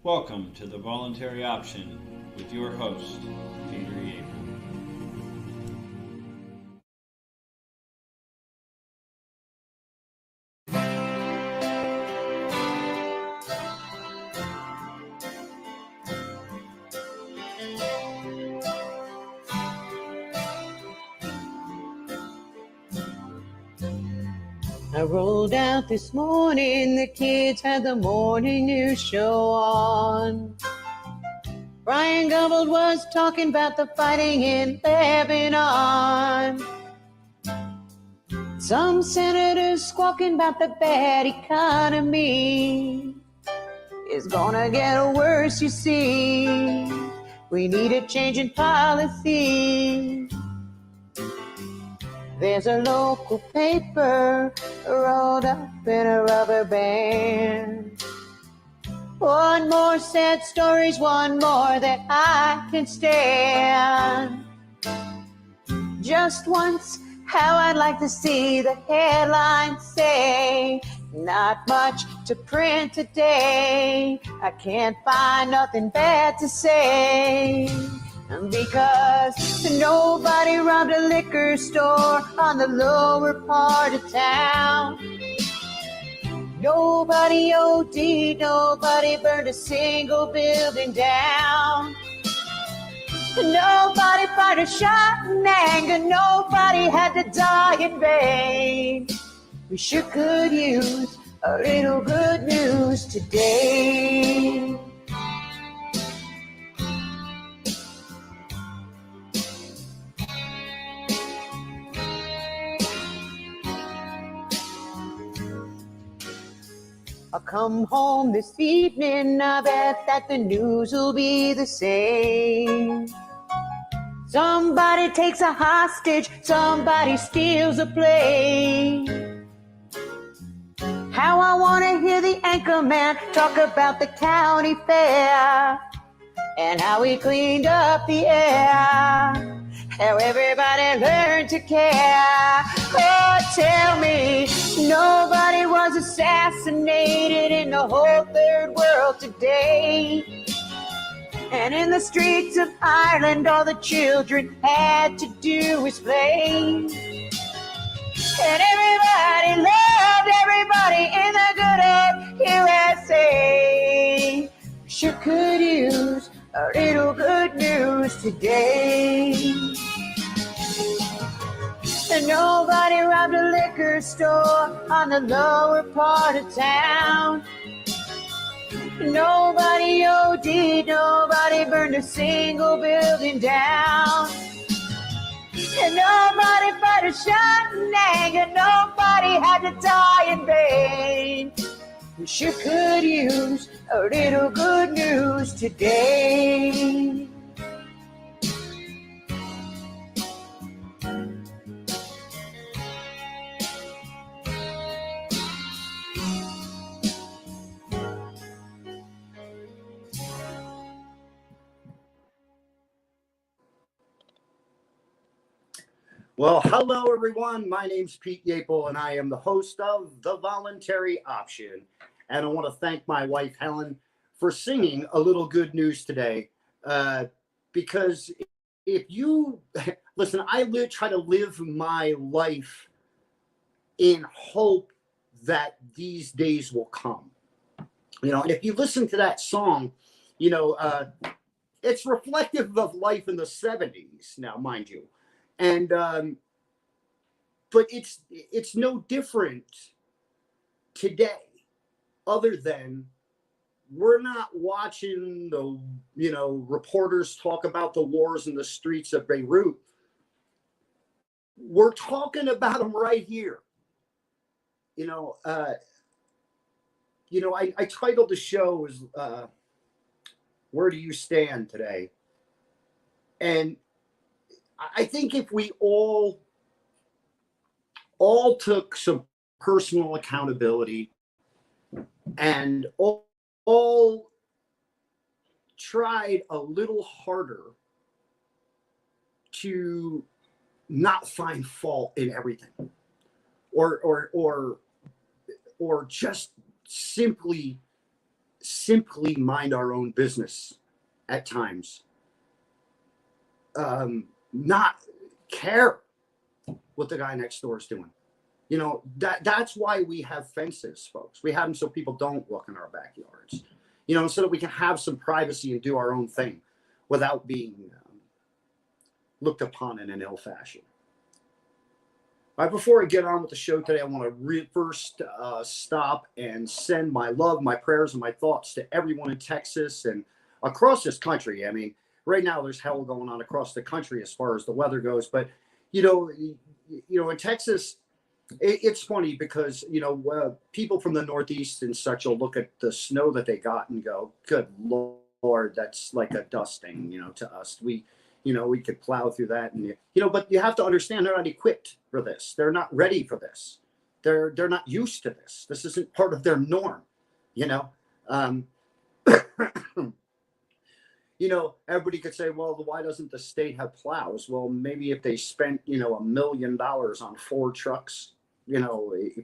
Welcome to the Voluntary Option with your host, Peter Yeaple. I rolled out this morning, the kids had the morning news show on. Brian Gumbold was talking about the fighting in Lebanon. Some senators squawking about the bad economy. It's gonna get worse, you see. We need a change in policy. There's a local paper rolled up in a rubber band. One more sad story's one more that I can stand. Just once, how I'd like to see the headline say, not much to print today. I can't find nothing bad to say. Because nobody robbed a liquor store on the lower part of town. Nobody OD'd, nobody burned a single building down. Nobody fired a shot in anger, nobody had to die in vain. We sure could use a little good news today. I'll come home this evening, I bet that the news will be the same. Somebody takes a hostage, somebody steals a plane. How I want to hear the anchor man talk about the county fair and how we cleaned up the air. How everybody learned to care. Oh, tell me, nobody was assassinated in the whole third world today. And in the streets of Ireland, all the children had to do was play. And everybody loved everybody in the good old USA. Sure could use a little good news today. And nobody robbed a liquor store on the lower part of town. Nobody OD'd, nobody burned a single building down. And nobody fired a shot in anger, nobody had to die in vain. We sure could use a little good news today. Well, hello, everyone. My name's Pete Yeaple, and I am the host of The Voluntary Option. And I want to thank my wife, Helen, for singing a little good news today. Because if you listen, I try to live my life in hope that these days will come. You know, and if you listen to that song, you know, it's reflective of life in the 70s now, mind you. And but it's no different today, other than we're not watching the reporters talk about the wars in the streets of Beirut. We're talking about them right here. I titled the show as "Where Do You Stand Today?" And I think if we all took some personal accountability and all tried a little harder to not find fault in everything, or just simply simply mind our own business at times, not care what the guy next door is doing. That's why we have fences, folks. We have them so people don't look in our backyards, so that we can have some privacy and do our own thing without being looked upon in an ill fashion. All right, before I get on with the show today, I want to first stop and send my love, my prayers, and my thoughts to everyone in Texas and across this country. I mean, right now there's hell going on across the country as far as the weather goes. But, in Texas, it's funny because, people from the Northeast and such will look at the snow that they got and go, good Lord, that's like a dusting, to us. We could plow through that. And, but you have to understand they're not equipped for this. They're not ready for this. They're not used to this. This isn't part of their norm, everybody could say, well, why doesn't the state have plows? Well, maybe if they spent, $1 million on 4 trucks,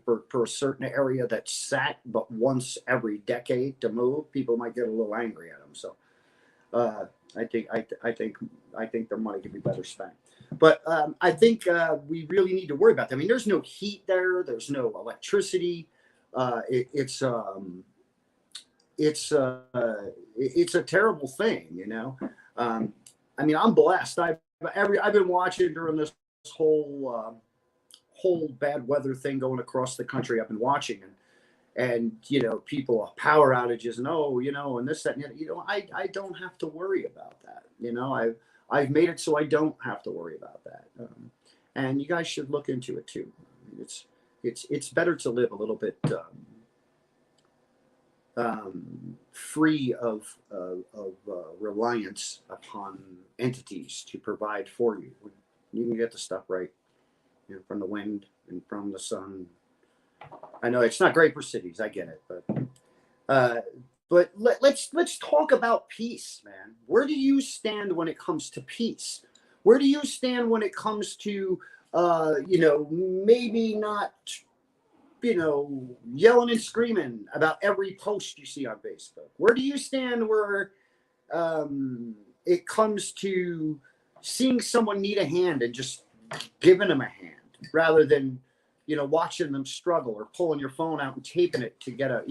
for a certain area that's sat but once every decade to move, people might get a little angry at them. So I think their money could be better spent. But I think we really need to worry about that. I mean, there's no heat there. There's no electricity. It's a terrible thing, I mean, I'm blessed. I've been watching during this whole bad weather thing going across the country. I've been watching and people power outages and and this, that, and I don't have to worry about that. I've made it so I don't have to worry about that. And you guys should look into it too. It's better to live a little bit free of reliance upon entities to provide for you. You can get the stuff right, from the wind and from the sun. I know it's not great for cities. I get it, but let's talk about peace, man. Where do you stand when it comes to peace? Where do you stand when it comes to maybe not yelling and screaming about every post you see on Facebook? Where do you stand where it comes to seeing someone need a hand and just giving them a hand rather than, watching them struggle or pulling your phone out and taping it to get a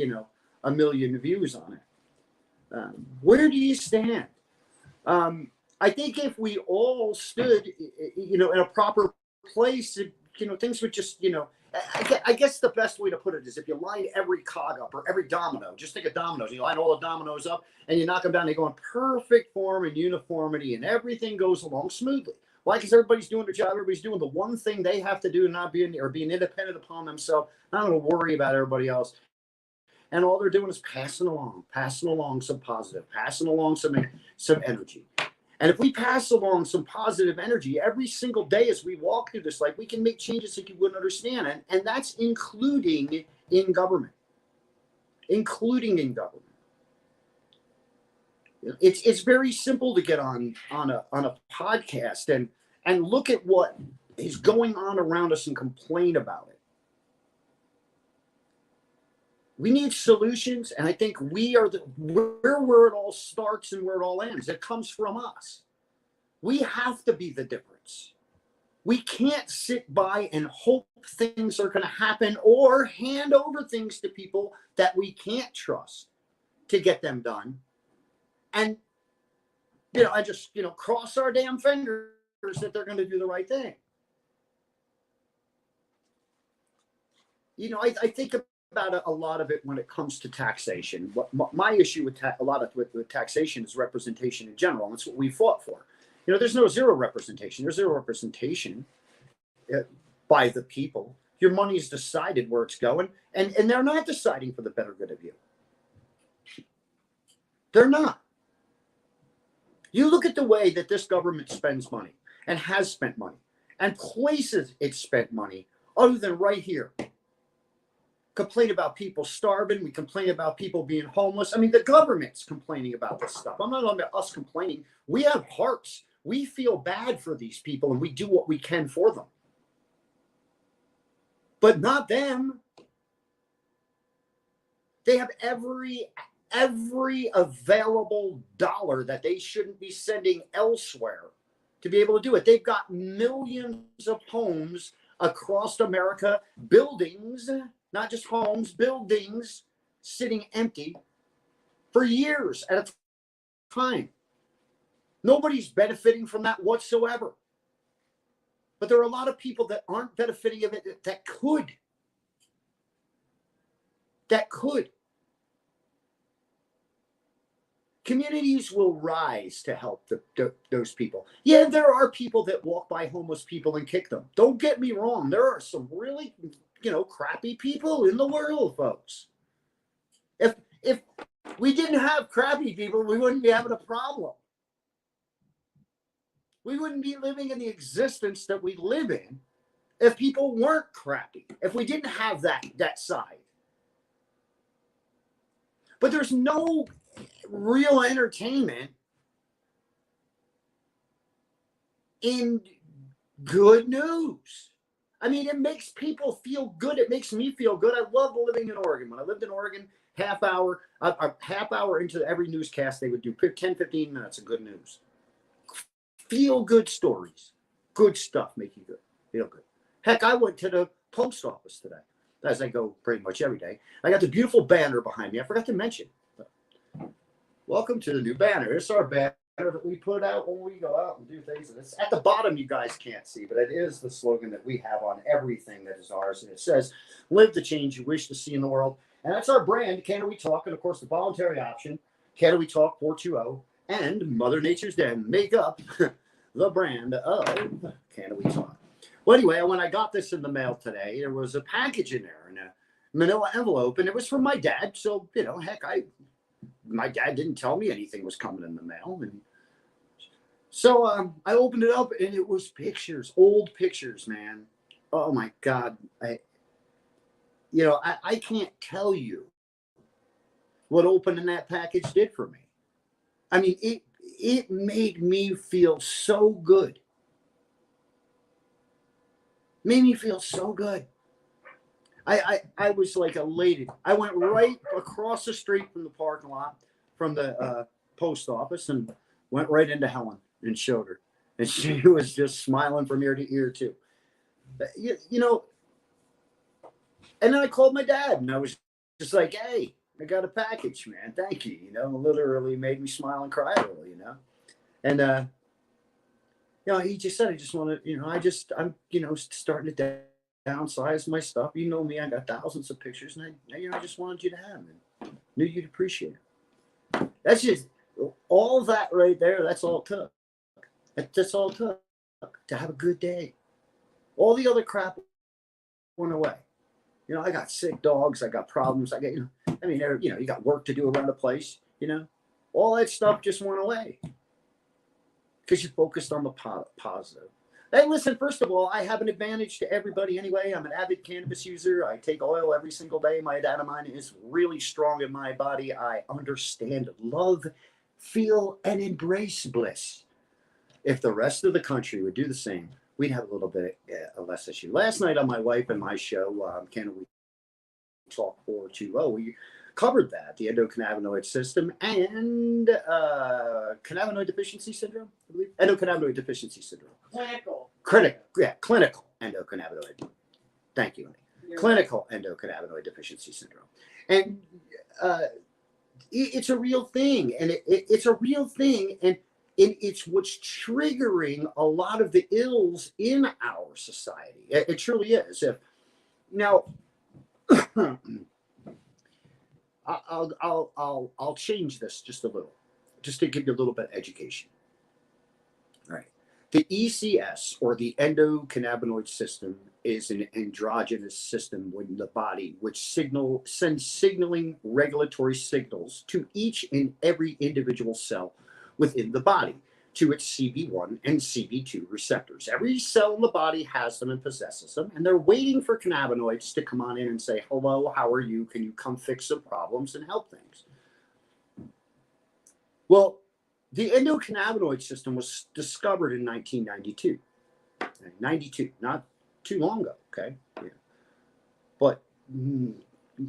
million views on it? Where do you stand? I think if we all stood, in a proper place, things would just, I guess the best way to put it is if you line every cog up or every domino, just think of dominoes, you line all the dominoes up and you knock them down, they go in perfect form and uniformity and everything goes along smoothly. Why? Because everybody's doing their job. Everybody's doing the one thing they have to do, not being independent upon themselves, not going to worry about everybody else. And all they're doing is passing along some positive, passing along some energy. And if we pass along some positive energy every single day as we walk through this life, we can make changes that you wouldn't understand. And that's including in government. It's very simple to get on a podcast and look at what is going on around us and complain about it. We need solutions, and I think we are where it all starts and where it all ends. It comes from us. We have to be the difference. We can't sit by and hope things are going to happen or hand over things to people that we can't trust to get them done. And, I just, cross our damn fingers that they're going to do the right thing. I think about a lot of it when it comes to taxation. My issue with with taxation is representation in general. And that's what we fought for. There's no zero representation. There's zero representation by the people. Your money is decided where it's going, and they're not deciding for the better good of you. They're not. You look at the way that this government spends money and has spent money and places it's spent money other than right here. Complain about people starving. We complain about people being homeless. I mean, the government's complaining about this stuff. I'm not talking about us complaining. We have hearts. We feel bad for these people and we do what we can for them. But not them. They have every every available dollar that they shouldn't be sending elsewhere to be able to do it. They've got millions of homes across America, buildings, not just homes, buildings sitting empty for years at a time. Nobody's benefiting from that whatsoever. But there are a lot of people that aren't benefiting of it that could. That could. Communities will rise to help those people. Yeah, there are people that walk by homeless people and kick them. Don't get me wrong. There are some really, crappy people in the world, folks. If we didn't have crappy people, we wouldn't be having a problem. We wouldn't be living in the existence that we live in if people weren't crappy, if we didn't have that side. But there's no real entertainment in good news. I mean, it makes people feel good. It makes me feel good. I love living in Oregon. When I lived in Oregon, a half hour into every newscast, they would do 10, 15 minutes of good news. Feel good stories. Good stuff make you good. Feel good. Heck, I went to the post office today, as I go pretty much every day. I got the beautiful banner behind me. I forgot to mention. Welcome to the new banner. It's our banner that we put out when we go out and do things. And it's at the bottom, you guys can't see, but it is the slogan that we have on everything that is ours. And it says, live the change you wish to see in the world. And that's our brand, Can We Talk? And of course, the voluntary option, Can We Talk 420, and Mother Nature's Den make up the brand of Can We Talk. Well, anyway, when I got this in the mail today, there was a package in there in a manila envelope, and it was from my dad. So, heck, my dad didn't tell me anything was coming in the mail. And so I opened it up, and it was pictures, old pictures, man. Oh, my God. I can't tell you what opening that package did for me. I mean, it made me feel so good. Made me feel so good. I was like elated. I went right across the street from the parking lot, from the post office, and went right into Helen and showed her. And she was just smiling from ear to ear, too. And then I called my dad, and I was just like, hey, I got a package, man. Thank you. Literally made me smile and cry a little, And, he just said, I just want to, I'm starting to downsize my stuff. You know me, I got thousands of pictures, and I just wanted you to have them and knew you'd appreciate it. That's just all that right there. That's all it took. That's all it took to have a good day. All the other crap went away. I got sick dogs. I got problems. I got, you got work to do around the place, all that stuff just went away because you focused on the positive. Hey, listen, first of all, I have an advantage to everybody anyway. I'm an avid cannabis user. I take oil every single day. My data mine is really strong in my body. I understand, love, feel, and embrace bliss. If the rest of the country would do the same, we'd have a little bit less issue. Last night on my wife and my show, Can We Talk 420, we covered that, the endocannabinoid system and cannabinoid deficiency syndrome, I believe. Endocannabinoid deficiency syndrome. Clinical endocannabinoid. Thank you, Andy. Clinical endocannabinoid deficiency syndrome. And it's a real thing, and it's a real thing, and it's what's triggering a lot of the ills in our society. It truly is. Now, I'll change this just a little, just to give you a little bit of education. All right. The ECS, or the endocannabinoid system, is an androgynous system within the body which sends signaling regulatory signals to each and every individual cell within the body to its CB1 and CB2 receptors. Every cell in the body has them and possesses them, and they're waiting for cannabinoids to come on in and say, hello, how are you? Can you come fix some problems and help things? Well, the endocannabinoid system was discovered in 1992. 92, not too long ago, okay? Yeah. But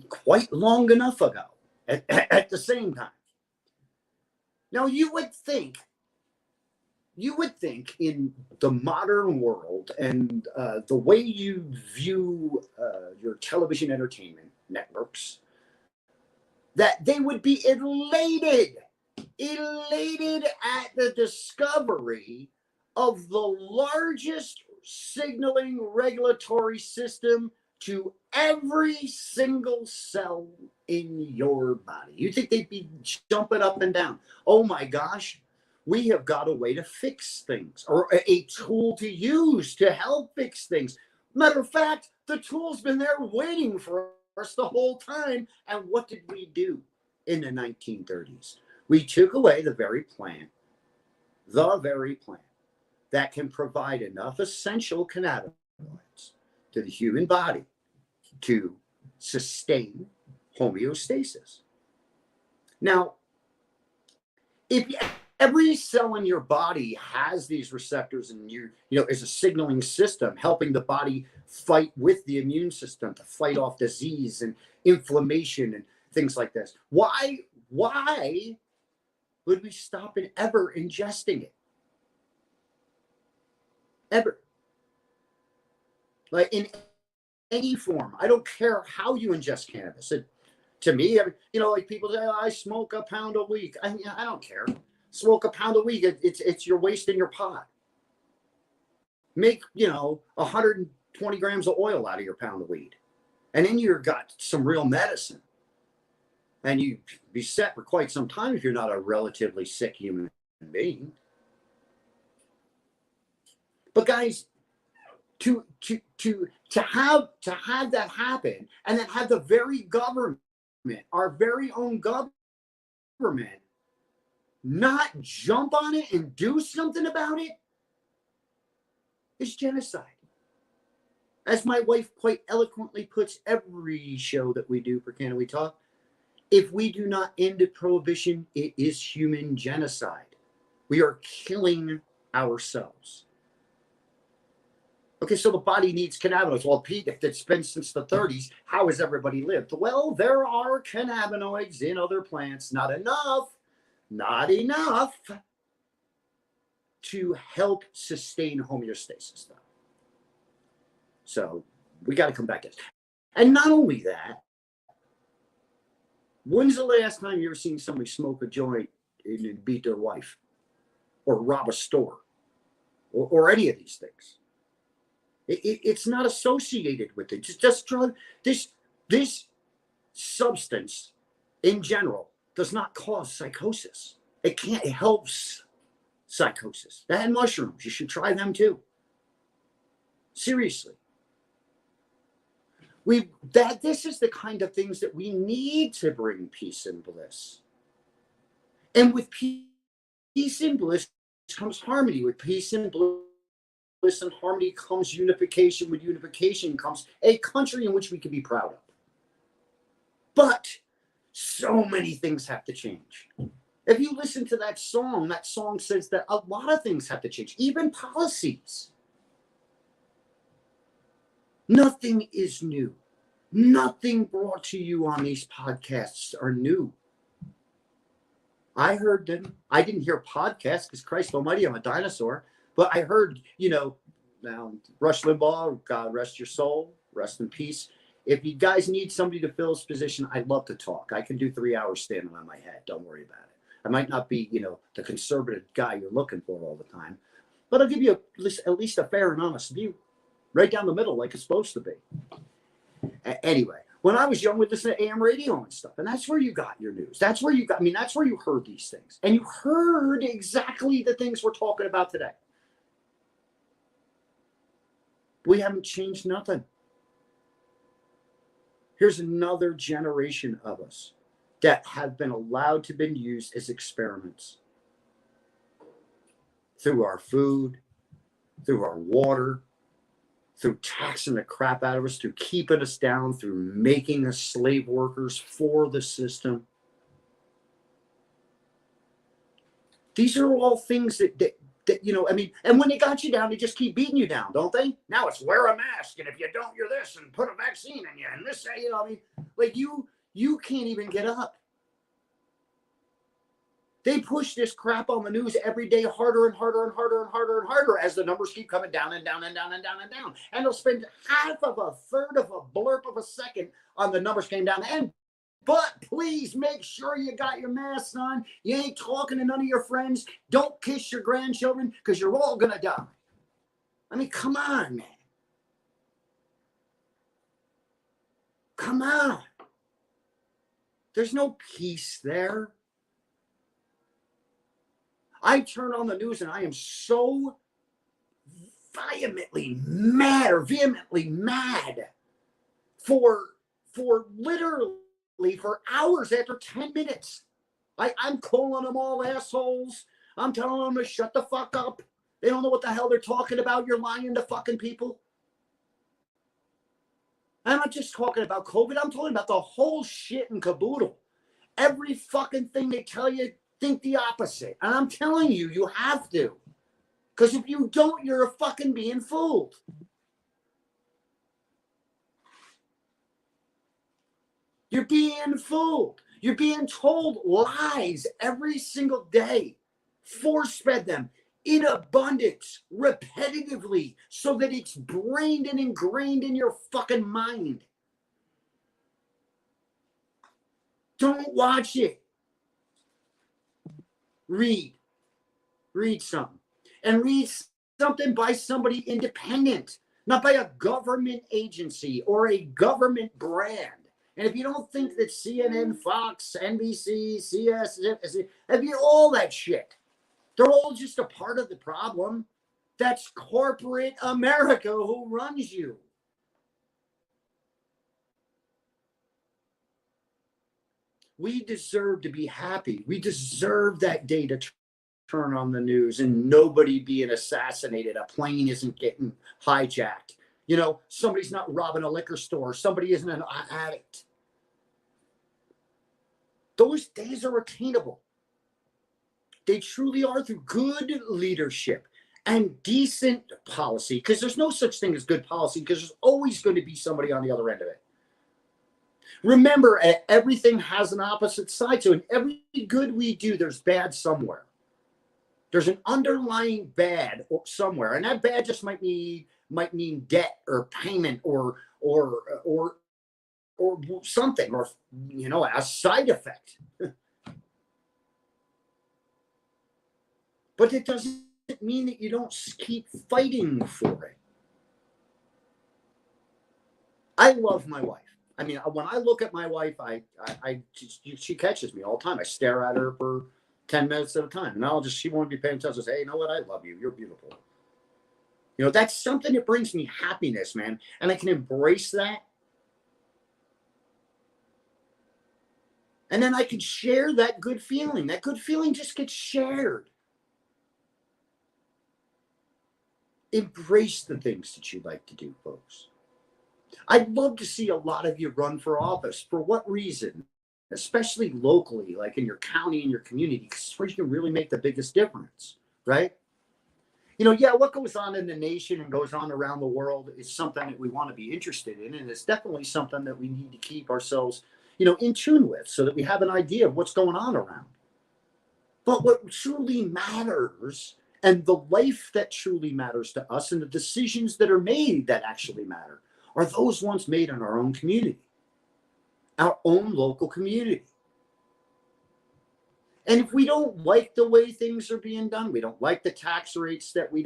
quite long enough ago at the same time. Now, you would think in the modern world and the way you view your television entertainment networks, that they would be elated at the discovery of the largest signaling regulatory system to every single cell in your body. You think they'd be jumping up and down? Oh my gosh, we have got a way to fix things, or a tool to use to help fix things. Matter of fact, the tool's been there waiting for us the whole time. And what did we do in the 1930s? We took away the very plant that can provide enough essential cannabinoids to the human body to sustain homeostasis. Now, if every cell in your body has these receptors, and is a signaling system helping the body fight with the immune system to fight off disease and inflammation and things like this, why would we stop in ever ingesting it? Ever. Like in any form. I don't care how you ingest cannabis. To me, like people say, I smoke a pound a week. I don't care. Smoke a pound a week. It's you're wasting your pot. Make 120 grams of oil out of your pound of weed, and then you've got some real medicine, and you be set for quite some time if you're not a relatively sick human being. But guys, to have that happen, and then have the very government, our very own government, not jump on it and do something about it, is genocide. As my wife quite eloquently puts every show that we do for Can We Talk, if we do not end prohibition, it is human genocide. We are killing ourselves. Okay, so the body needs cannabinoids. Well, Pete, if it's been since the 30s, how has everybody lived? Well, there are cannabinoids in other plants, not enough to help sustain homeostasis, though. So we got to come back to this. And not only that, when's the last time you ever seen somebody smoke a joint and beat their wife, or rob a store, or any of these things? It's not associated with it. Just drug. This substance in general does not cause psychosis. It can't. It helps psychosis. And mushrooms, you should try them too. Seriously. This is the kind of things that we need to bring peace and bliss. And with peace and bliss comes harmony. With peace and bliss and harmony comes unification. With unification comes a country in which we can be proud of. But so many things have to change. If you listen to that song says that a lot of things have to change, even policies. Nothing is new. Nothing brought to you on these podcasts are new. I heard them. I didn't hear podcasts because Christ almighty, I'm a dinosaur. But I heard, now Rush Limbaugh, God rest your soul, rest in peace. If you guys need somebody to fill his position, I'd love to talk. I can do 3 hours standing on my head. Don't worry about it. I might not be, the conservative guy you're looking for all the time, but I'll give you at least a fair and honest view, right down the middle, like it's supposed to be. Anyway, when I was young, we'd listen to AM radio and stuff, and that's where you got your news. That's where that's where you heard these things, and you heard exactly the things we're talking about today. We haven't changed nothing. Here's another generation of us that have been allowed to be used as experiments through our food, through our water, through taxing the crap out of us, through keeping us down, through making us slave workers for the system. These are all things that and when they got you down, they just keep beating you down, don't they? Now it's wear a mask, and if you don't, you're this, and put a vaccine in you, and this, like you can't even get up. They push this crap on the news every day harder and harder and harder and harder and harder as the numbers keep coming down and down and down and down and down. And they'll spend half of a third of a blurb of a second on the numbers came down. But please make sure you got your mask on. You ain't talking to none of your friends. Don't kiss your grandchildren because you're all going to die. I mean, come on, man. Come on. There's no peace there. I turn on the news and I am so vehemently mad for literally for hours after 10 minutes. I'm calling them all assholes. I'm telling them to shut the fuck up. They don't know what the hell they're talking about. You're lying to fucking people. I'm not just talking about COVID. I'm talking about the whole shit and caboodle. Every fucking thing they tell you, think the opposite. And I'm telling you, you have to. Because if you don't, you're fucking being fooled. You're being fooled. You're being told lies every single day. Force-fed them in abundance, repetitively, so that it's brained and ingrained in your fucking mind. Don't watch it. Read something. And read something by somebody independent, not by a government agency or a government brand. And if you don't think that CNN, Fox, NBC, CS, all that shit, they're all just a part of the problem. That's corporate America who runs you. We deserve to be happy. We deserve that day to turn on the news and nobody being assassinated. A plane isn't getting hijacked. You know, somebody's not robbing a liquor store. Somebody isn't an addict. Those days are attainable. They truly are through good leadership and decent policy, because there's no such thing as good policy, because there's always going to be somebody on the other end of it. Remember, everything has an opposite side. So in every good we do, there's bad somewhere. There's an underlying bad somewhere, and that bad just might mean debt or payment or something, or a side effect. But it doesn't mean that you don't keep fighting for it. I love my wife. I mean, when I look at my wife, she catches me all the time. I stare at her for 10 minutes at a time. And she won't be paying attention. Say, hey, you know what? I love you. You're beautiful. That's something that brings me happiness, man. And I can embrace that. And then I can share that good feeling. That good feeling just gets shared. Embrace the things that you like to do, folks. I'd love to see a lot of you run for office. For what reason? Especially locally, like in your county and your community, because it's where you can really make the biggest difference, right? What goes on in the nation and goes on around the world is something that we want to be interested in, and it's definitely something that we need to keep ourselves, in tune with, so that we have an idea of what's going on around. But what truly matters, and the life that truly matters to us, and the decisions that are made that actually matter, are those ones made in our own community, our own local community. And if we don't like the way things are being done, we don't like the tax rates that we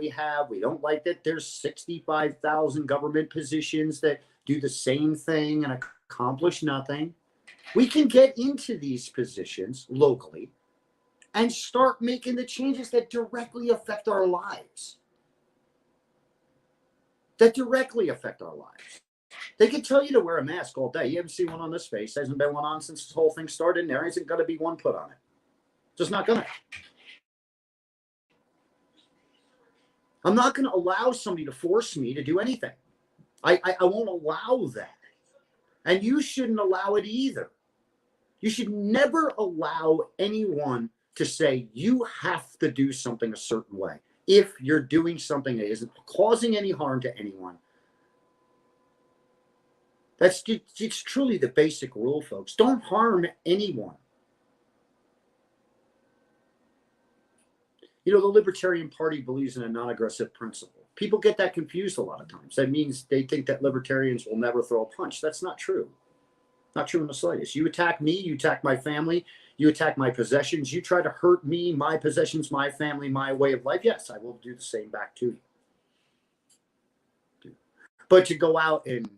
have, we don't like that there's 65,000 government positions that do the same thing and accomplish nothing, we can get into these positions locally and start making the changes that directly affect our lives. They can tell you to wear a mask all day. You haven't seen one on this face. There hasn't been one on since this whole thing started, and there isn't going to be one put on it. Just not going to. I'm not going to allow somebody to force me to do anything. I won't allow that. And you shouldn't allow it either. You should never allow anyone to say you have to do something a certain way. If you're doing something that isn't causing any harm to anyone, it's truly the basic rule, folks. Don't harm anyone. You know, the Libertarian Party believes in a non-aggressive principle. People get that confused a lot of times. That means they think that libertarians will never throw a punch. That's not true. Not true in the slightest. You attack me, you attack my family, you attack my possessions, you try to hurt me, my possessions, my family, my way of life. Yes, I will do the same back to you. But to go out and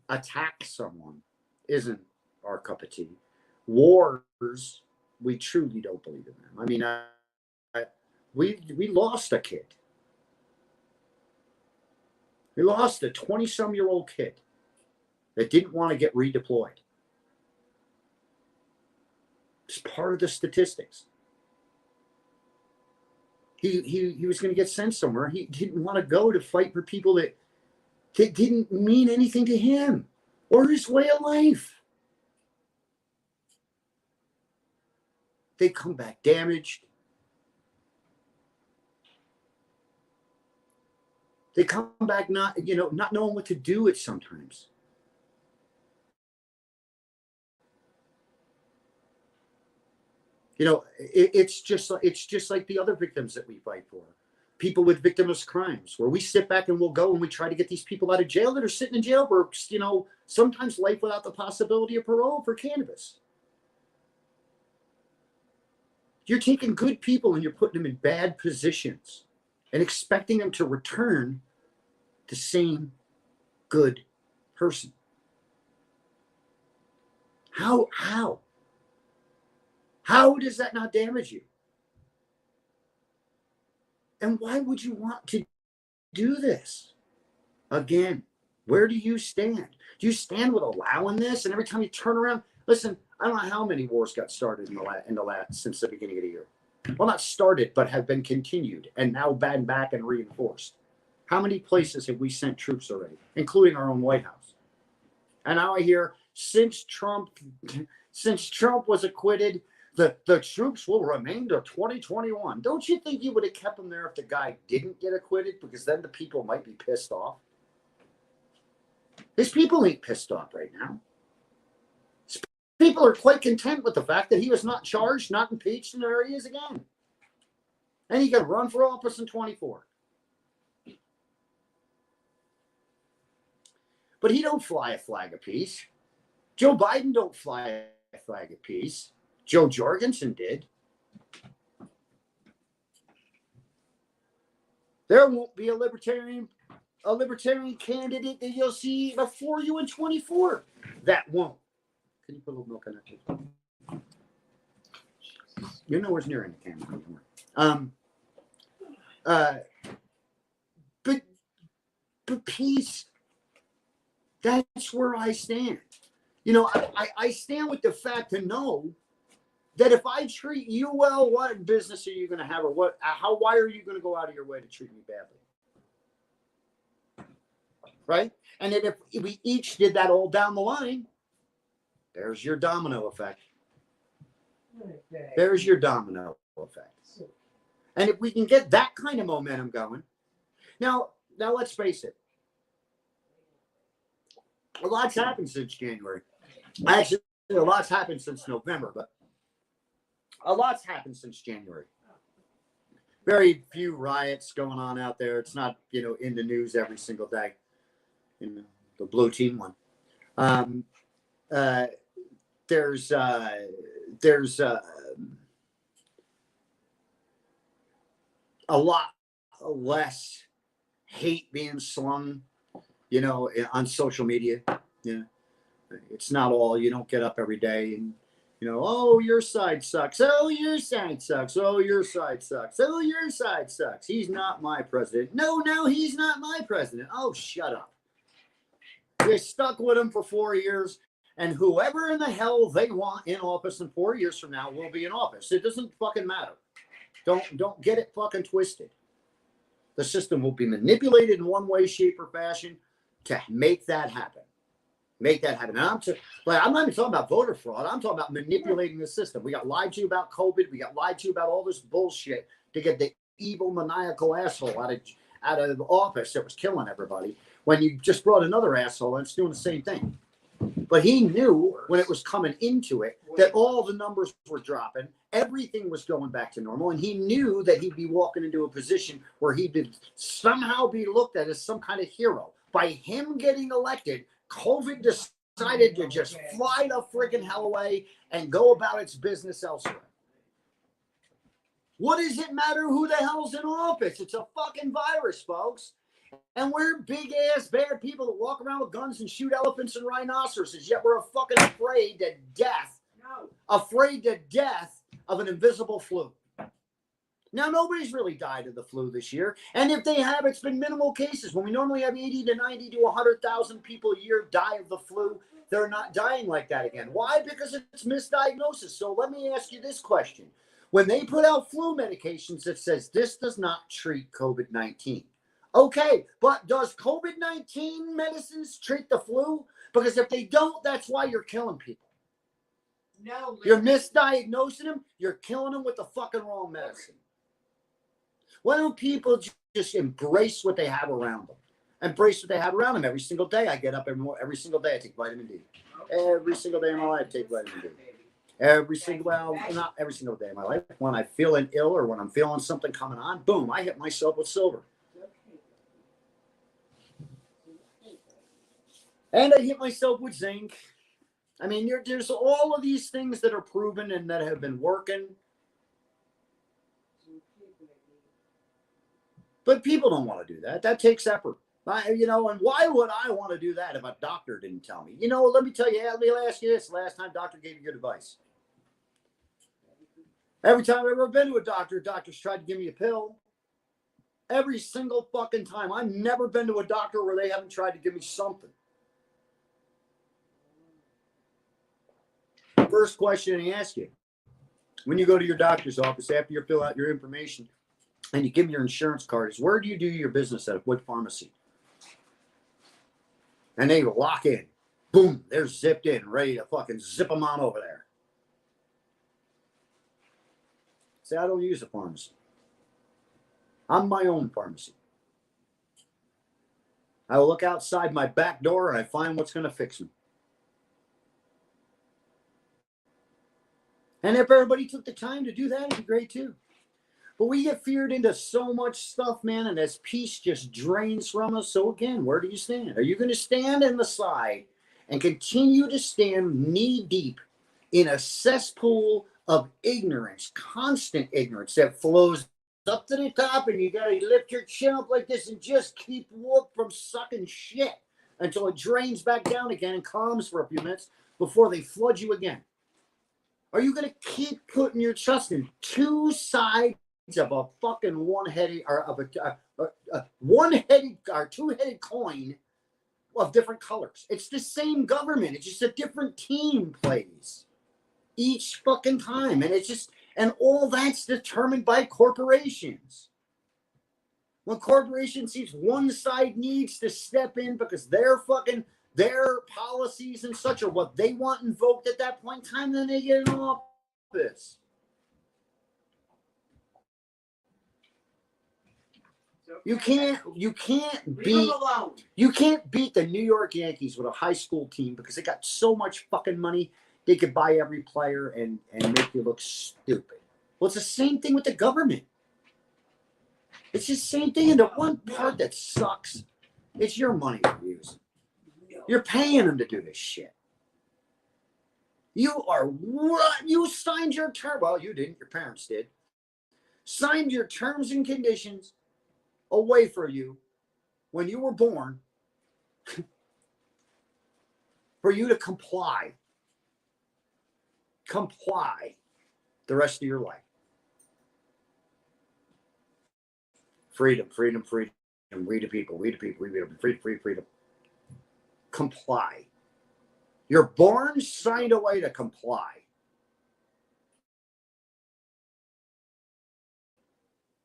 attack someone isn't our cup of tea. Wars, we truly don't believe in them. I mean, we lost a kid. We lost a 20-some-year-old kid that didn't want to get redeployed. It's part of the statistics. He was going to get sent somewhere. He didn't want to go to fight for people that didn't mean anything to him or his way of life. They come back damaged. They come back not knowing what to do it sometimes. You know, it's just like the other victims that we fight for. People with victimless crimes, where we sit back and we'll go and we try to get these people out of jail that are sitting in jail for, you know, sometimes life without the possibility of parole for cannabis. You're taking good people and you're putting them in bad positions and expecting them to return the same good person. How does that not damage you? And why would you want to do this? Again, where do you stand? Do you stand with allowing this? And every time you turn around, listen, I don't know how many wars got started since the beginning of the year. Well, not started, but have been continued and now banned back and reinforced. How many places have we sent troops already, including our own White House? And now I hear since Trump was acquitted, the troops will remain to 2021. Don't you think you would have kept them there if the guy didn't get acquitted? Because then the people might be pissed off. His people ain't pissed off right now. His people are quite content with the fact that he was not charged, not impeached, and there he is again. And he can run for office in 24. But he don't fly a flag of peace. Joe Biden don't fly a flag of peace. Joe Jorgensen did. There won't be a libertarian candidate that you'll see before you in 24. That won't. Can you put a little milk on that too? You're nowhere near in the camera anymore. But peace. That's where I stand. You know, I stand with the fact to know that if I treat you well, what business are you going to have, or why are you going to go out of your way to treat me badly? Right? And then if we each did that all down the line, there's your domino effect. There's your domino effect. And if we can get that kind of momentum going, now let's face it. A lot's happened since January. Actually, a lot's happened since November, but a lot's happened since January. Very few riots going on out there. It's not, in the news every single day. The blue team one. There's a lot less hate being slung, on social media. It's not all, you don't get up every day and, oh, your side sucks. Oh, your side sucks. Oh, your side sucks. Oh, your side sucks. He's not my president. No, he's not my president. Oh, shut up. They stuck with him for 4 years, and whoever in the hell they want in office in 4 years from now will be in office. It doesn't fucking matter. Don't get it fucking twisted. The system will be manipulated in one way, shape, or fashion to make that happen. Make that happen. And I'm not even talking about voter fraud. I'm talking about manipulating the system. We got lied to about COVID. We got lied to about all this bullshit to get the evil, maniacal asshole out of office that was killing everybody. When you just brought another asshole and it's doing the same thing. But he knew when it was coming into it that all the numbers were dropping, everything was going back to normal, and he knew that he'd be walking into a position where he'd somehow be looked at as some kind of hero. By him getting elected, COVID decided to just fly the friggin' hell away and go about its business elsewhere. What does it matter who the hell's in office? It's a fucking virus, folks. And we're big ass bad people that walk around with guns and shoot elephants and rhinoceroses, yet we're fucking afraid to death of an invisible flu. Now, nobody's really died of the flu this year. And if they have, it's been minimal cases. When we normally have 80 to 90 to 100,000 people a year die of the flu, they're not dying like that again. Why? Because it's misdiagnosis. So let me ask you this question. When they put out flu medications that says this does not treat COVID-19. Okay, but does COVID-19 medicines treat the flu? Because if they don't, that's why you're killing people. No, you're misdiagnosing them. You're killing them with the fucking wrong medicine. Why don't people just embrace what they have around them? Embrace what they have around them every single day. I get up every single day. I take vitamin D. Every single day of my life, I take vitamin D. Not every single day of my life. When I feel ill or when I'm feeling something coming on, boom, I hit myself with silver. And I hit myself with zinc. I mean, there's all of these things that are proven and that have been working. But people don't want to do that. That takes effort. And why would I want to do that if a doctor didn't tell me? Let me tell you, let me ask you this. Last time doctor gave you good advice. Every time I've ever been to a doctor, doctors tried to give me a pill. Every single fucking time. I've never been to a doctor where they haven't tried to give me something. First question I ask you, when you go to your doctor's office after you fill out your information and you give them your insurance card, is where do you do your business at? What pharmacy? And they lock in. Boom, they're zipped in, ready to fucking zip them on over there. Say, I don't use a pharmacy. I'm my own pharmacy. I will look outside my back door and I find what's going to fix me. And if everybody took the time to do that, it'd be great too. But we get feared into so much stuff, man, and as peace just drains from us. So again, where do you stand? Are you going to stand in the side and continue to stand knee deep in a cesspool of ignorance, constant ignorance that flows up to the top, and you got to lift your chin up like this and just keep from sucking shit until it drains back down again and calms for a few minutes before they flood you again? Are you going to keep putting your trust in two sides of a fucking one-headed or of a one-headed or two-headed coin of different colors? It's the same government. It's just a different team plays each fucking time, and all that's determined by corporations. When corporations sees one side needs to step in because their policies and such are what they want invoked at that point in time, then they get in office. You can't beat the New York Yankees with a high school team because they got so much fucking money they could buy every player and make you look stupid. Well, it's the same thing with the government. It's the same thing. And the one part that sucks, it's your money they're using. You're paying them to do this shit. You signed your term. Well, you didn't. Your parents did. Signed your terms and conditions away for you when you were born for you to comply the rest of your life. Freedom. We the people. Freedom. Comply. You're born, signed away to comply.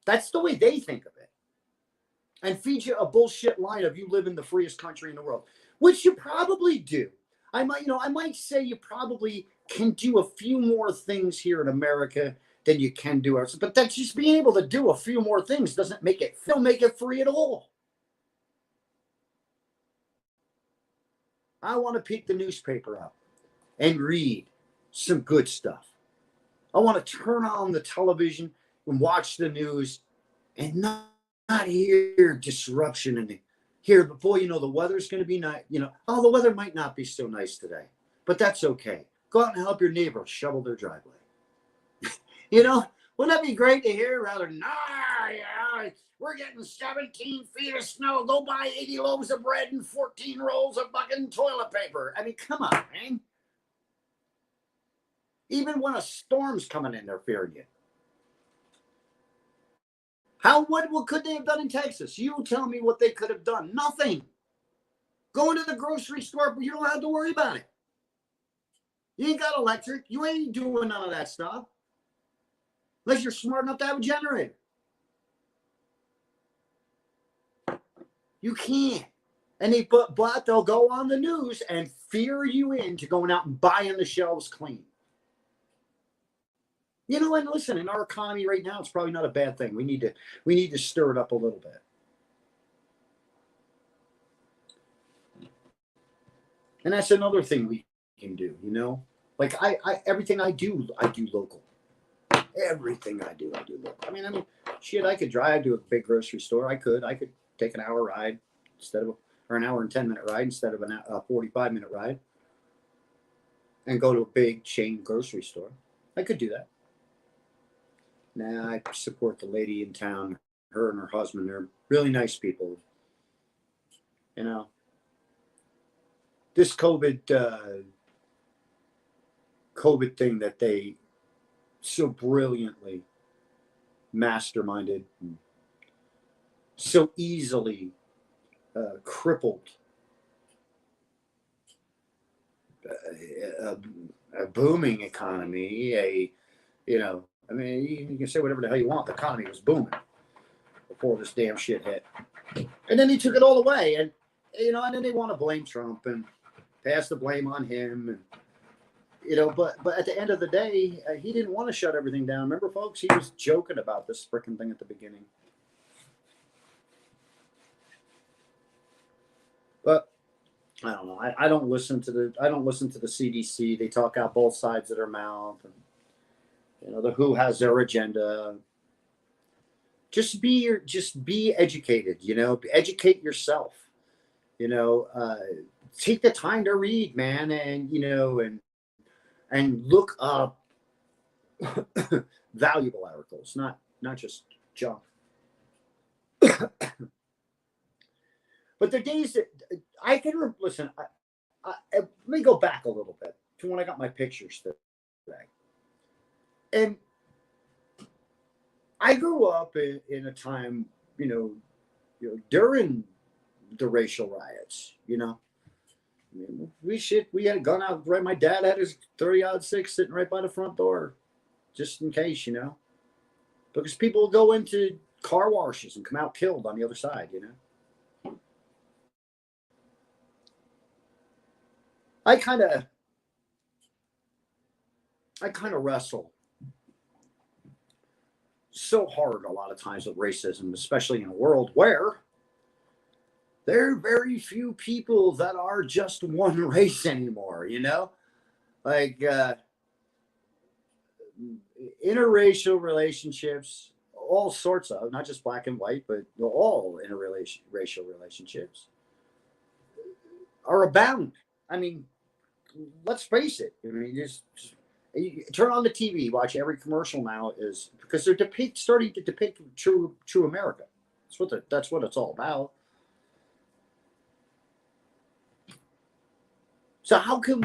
That's the way they think of it. And feed you a bullshit line of you live in the freest country in the world, which you probably do. I might say you probably can do a few more things here in America than you can do ours. But that's just being able to do a few more things doesn't make it free at all. I want to pick the newspaper up and read some good stuff. I want to turn on the television and watch the news and not hear disruption and hear, but boy, the weather's going to be nice. Oh, the weather might not be so nice today, but that's okay. Go out and help your neighbor shovel their driveway. Wouldn't that be great to hear? Rather than, yeah, we're getting 17 feet of snow. Go buy 80 loaves of bread and 14 rolls of fucking toilet paper. I mean, come on, man. Even when a storm's coming in, they're fearing you. What could they have done in Texas? You tell me what they could have done. Nothing. Going to the grocery store, but you don't have to worry about it. You ain't got electric. You ain't doing none of that stuff. Unless you're smart enough to have a generator. You can't. But they'll go on the news and fear you into going out and buying the shelves clean. And listen, in our economy right now, it's probably not a bad thing. We need to stir it up a little bit. And that's another thing we can do, Like everything I do local. Everything I do local. I mean, shit, I could drive to a big grocery store. I could take an hour ride or an hour and 10-minute ride instead of a 45-minute ride and go to a big chain grocery store. I could do that. Nah, I support the lady in town. Her and her husband, they're really nice people. This COVID thing that they so brilliantly masterminded, so easily crippled a booming economy, you can say whatever the hell you want. The economy was booming before this damn shit hit. And then he took it all away. And then they want to blame Trump and pass the blame on him. And, but at the end of the day, he didn't want to shut everything down. Remember, folks, he was joking about this frickin' thing at the beginning. But I don't know. I don't listen to the CDC. They talk out both sides of their mouth. And, the WHO has their agenda. Just be educated, educate yourself, take the time to read, man. And, and look up valuable articles, not just junk. But the days that I can listen, let me go back a little bit to when I got my pictures today. And I grew up in a time, during the racial riots, we had a gun out right. My dad had his 30-06 sitting right by the front door, just in case, because people go into car washes and come out killed on the other side, I kind of wrestle so hard a lot of times with racism, especially in a world where there are very few people that are just one race anymore, like interracial relationships, all sorts of, not just black and white, but all interracial relationships are abound. I mean, let's face it. I mean, just you turn on the TV, watch every commercial now is because they're starting to depict true America. That's what it's all about. So how can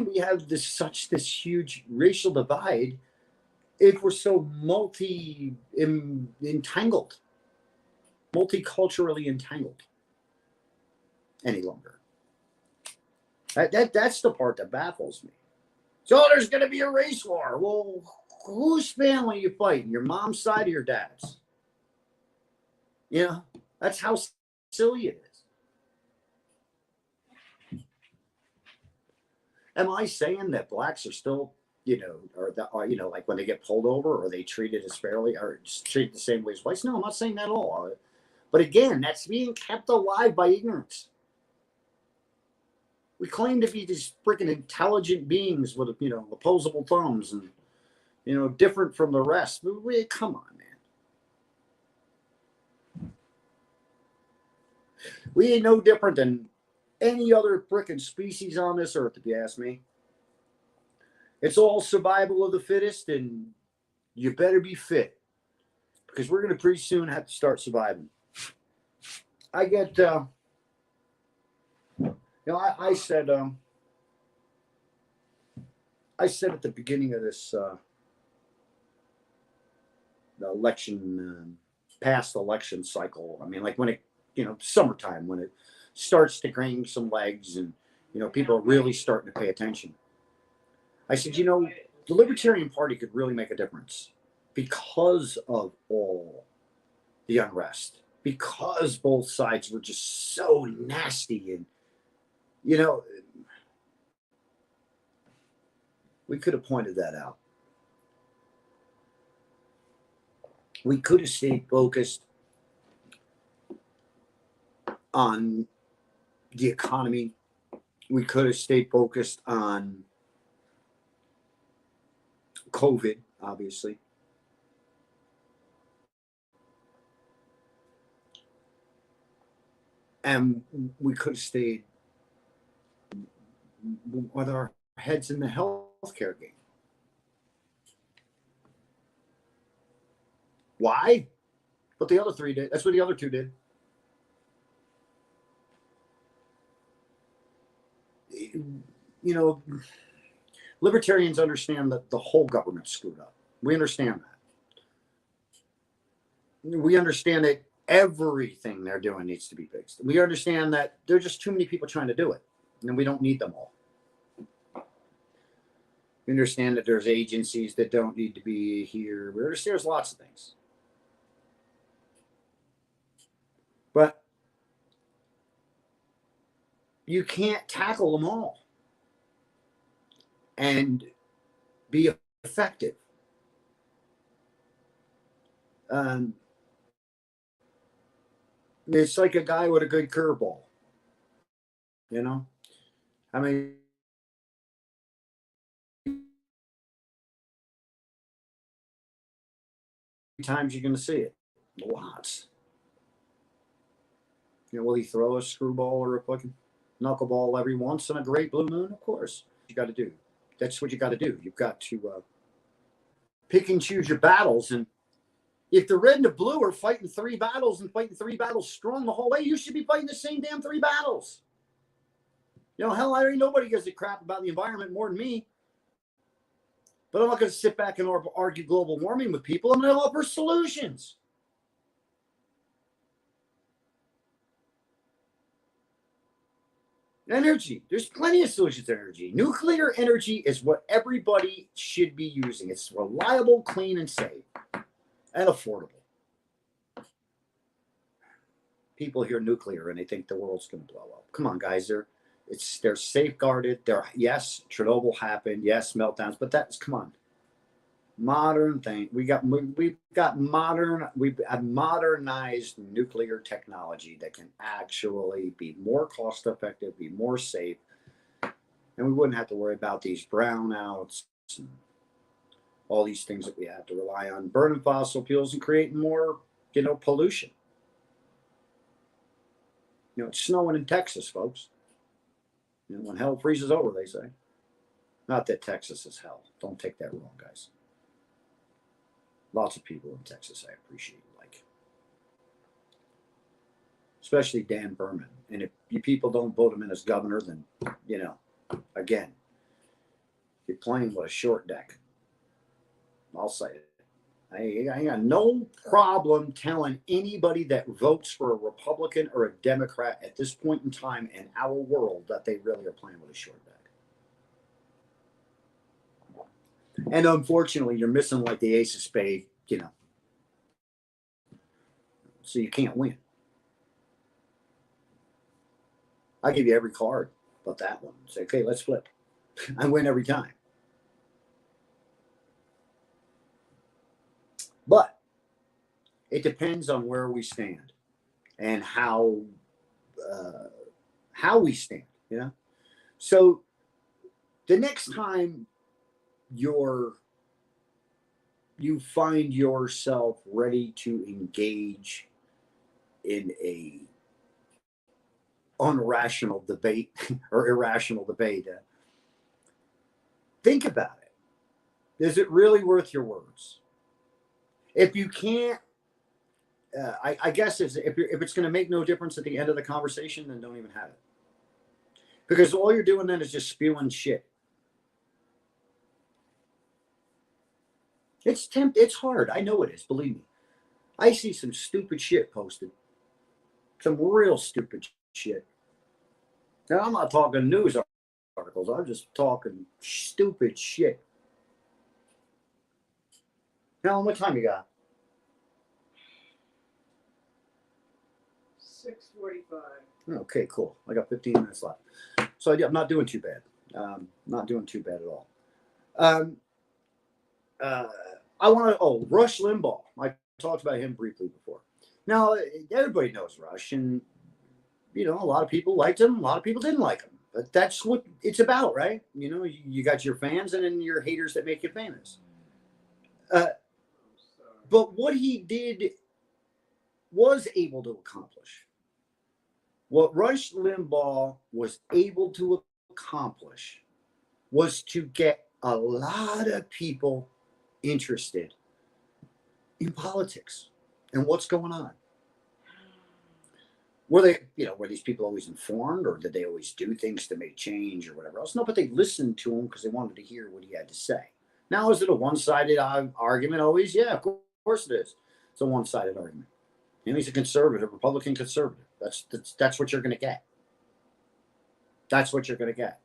we have this huge racial divide if we're so entangled, multiculturally entangled any longer? That's the part that baffles me. So there's going to be a race war. Well, whose family are you fighting? Your mom's side or your dad's? That's how silly it is. Am I saying that blacks are still, like when they get pulled over, are they treated as fairly or just treated the same way as whites? No, I'm not saying that at all. But again, that's being kept alive by ignorance. We claim to be these freaking intelligent beings with, opposable thumbs and, different from the rest. Come on, man. We ain't no different than any other freaking species on this earth, if you ask me. It's all survival of the fittest, and you better be fit, because we're going to pretty soon have to start surviving. I get, I said at the beginning of this the election, past election cycle, I mean, like when it, summertime, when it starts to gain some legs and, people are really starting to pay attention. I said, the Libertarian Party could really make a difference because of all the unrest, because both sides were just so nasty. And, we could have pointed that out. We could have stayed focused on the economy. We could have stayed focused on COVID, obviously. And we could have stayed with our heads in the healthcare game. Why? What the other three did. That's what the other two did. Libertarians understand that the whole government's screwed up. We understand that. We understand that everything they're doing needs to be fixed. We understand that there are just too many people trying to do it, and we don't need them all. We understand that there's agencies that don't need to be here. We understand there's lots of things. But you can't tackle them all and be effective. It's like a guy with a good curveball. I mean, times you're going to see it? Lots. Will he throw a screwball or a fucking knuckleball every once in a great blue moon? Of course. You got to do. That's what you got to do. You've got to pick and choose your battles. And if the red and the blue are fighting 3 battles and fighting 3 battles strong the whole way, you should be fighting the same damn 3 battles. Hell, I ain't nobody gives a crap about the environment more than me. But I'm not going to sit back and argue global warming with people. I'm going to offer solutions. Energy. There's plenty of solutions to energy. Nuclear energy is what everybody should be using. It's reliable, clean, and safe, and affordable. People hear nuclear and they think the world's going to blow up. Come on, guys. They're safeguarded. Yes, Chernobyl happened. Yes, meltdowns. But come on. Modern thing. We've modernized nuclear technology that can actually be more cost effective, be more safe, and we wouldn't have to worry about these brownouts and all these things that we have to rely on burning fossil fuels and creating more, pollution. It's snowing in Texas, folks. When hell freezes over, they say. Not that Texas is hell. Don't take that wrong, guys. Lots of people in Texas I appreciate, especially Dan Berman. And if you people don't vote him in as governor, then, again, you're playing with a short deck. I'll say it. I got no problem telling anybody that votes for a Republican or a Democrat at this point in time in our world that they really are playing with a short deck. And unfortunately, you're missing like the ace of spades, so you can't win. I give you every card but that one. Say, okay, let's flip. I win every time. But it depends on where we stand and how we stand. So the next time you find yourself ready to engage in a unrational debate or irrational debate, think about it. Is it really worth your words? If you can't, I guess if it's going to make no difference at the end of the conversation, then don't even have it. Because all you're doing then is just spewing shit. It's hard. I know it is. Believe me. I see some stupid shit posted. Some real stupid shit. Now, I'm not talking news articles. I'm just talking stupid shit. Now, what time you got? 6:45. Okay, cool. I got 15 minutes left. So I'm not doing too bad. Not doing too bad at all. I want to, Rush Limbaugh. I talked about him briefly before. Now, everybody knows Rush, and, a lot of people liked him. A lot of people didn't like him. But that's what it's about, right? You got your fans and then your haters that make you famous. But what he did was able to accomplish. What Rush Limbaugh was able to accomplish was to get a lot of people interested in politics and what's going on. Were these people always informed, or did they always do things to make change or whatever else? No, but they listened to him because they wanted to hear what he had to say. Now, is it a one-sided argument always? Yeah, of course it is. It's a one-sided argument. He's a conservative, Republican conservative. That's what you're going to get. That's what you're going to get.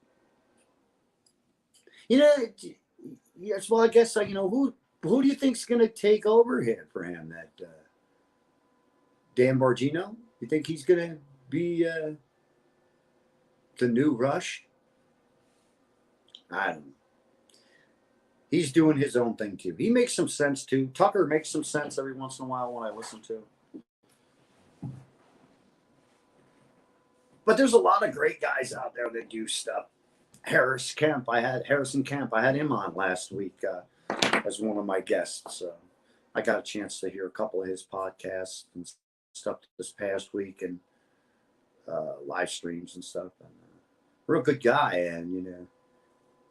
Yes. Well, I guess who do you think's going to take over here for him? That Dan Bongino? You think he's going to be the new Rush? I don't know. He's doing his own thing too. He makes some sense too. Tucker makes some sense every once in a while when I listen to him. But there's a lot of great guys out there that do stuff. Harrison Kemp, I had him on last week as one of my guests. I got a chance to hear a couple of his podcasts and stuff this past week, and live streams and stuff. And, real good guy, and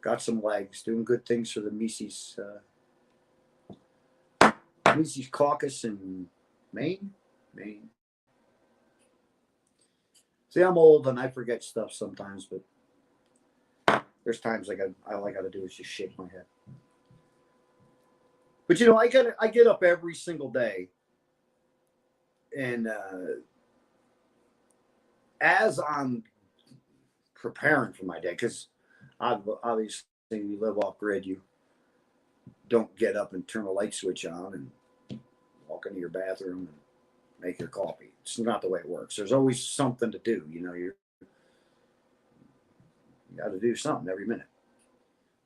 got some legs, doing good things for the Mises caucus in Maine. See, I'm old and I forget stuff sometimes, but there's times all I got to do is just shake my head. But I get up every single day, and as I'm preparing for my day, because obviously you live off grid, you don't get up and turn a light switch on and walk into your bathroom and make your coffee. It's not the way it works. There's always something to do. You got to do something every minute.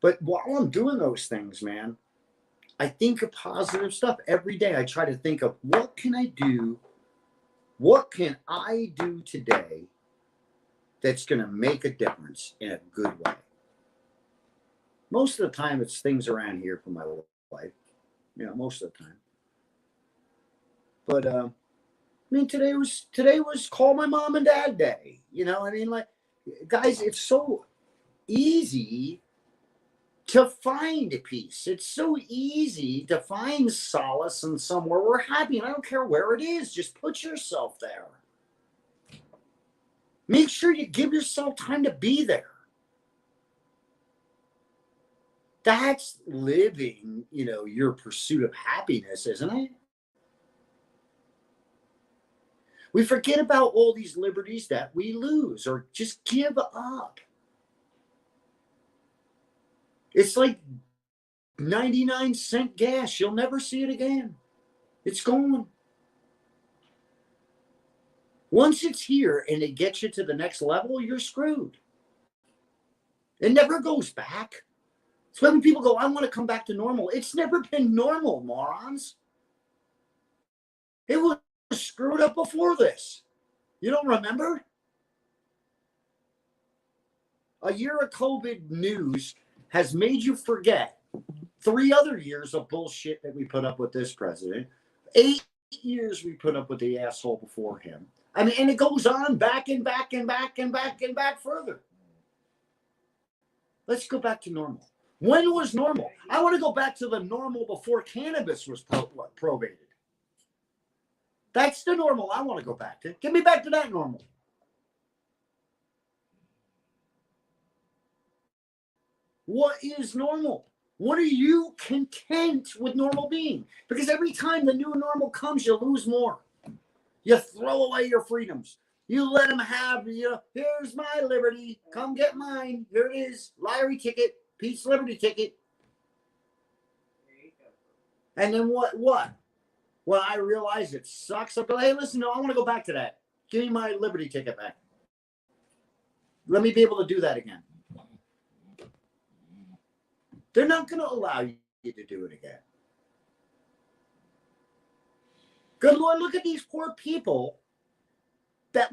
But while I'm doing those things, man, I think of positive stuff every day. I try to think of what can I do today that's going to make a difference in a good way. Most of the time, it's things around here for my life. Most of the time. But today was call my mom and dad day. Guys, it's so easy to find peace. It's so easy to find solace in somewhere we're happy. And I don't care where it is. Just put yourself there. Make sure you give yourself time to be there. That's living, your pursuit of happiness, isn't it? We forget about all these liberties that we lose or just give up. It's like 99-cent gas. You'll never see it again. It's gone. Once it's here and it gets you to the next level, you're screwed. It never goes back. So when people go, I want to come back to normal. It's never been normal, morons. It was screwed up before this. You don't remember? A year of COVID news has made you forget 3 other years of bullshit that we put up with this president. 8 years we put up with the asshole before him. I mean, and it goes on back and back and back and back and back further. Let's go back to normal. When was normal? I want to go back to the normal before cannabis was probated. That's the normal I want to go back to. Get me back to that normal. What is normal? What are you content with normal being? Because every time the new normal comes, you lose more. You throw away your freedoms. You let them have, here's my liberty. Come get mine. Here it is. Lottery ticket. Pete's Liberty ticket. And then what? Well, I realize it sucks. I go, hey, listen, no, I want to go back to that. Give me my Liberty ticket back. Let me be able to do that again. They're not going to allow you to do it again. Good Lord, look at these poor people that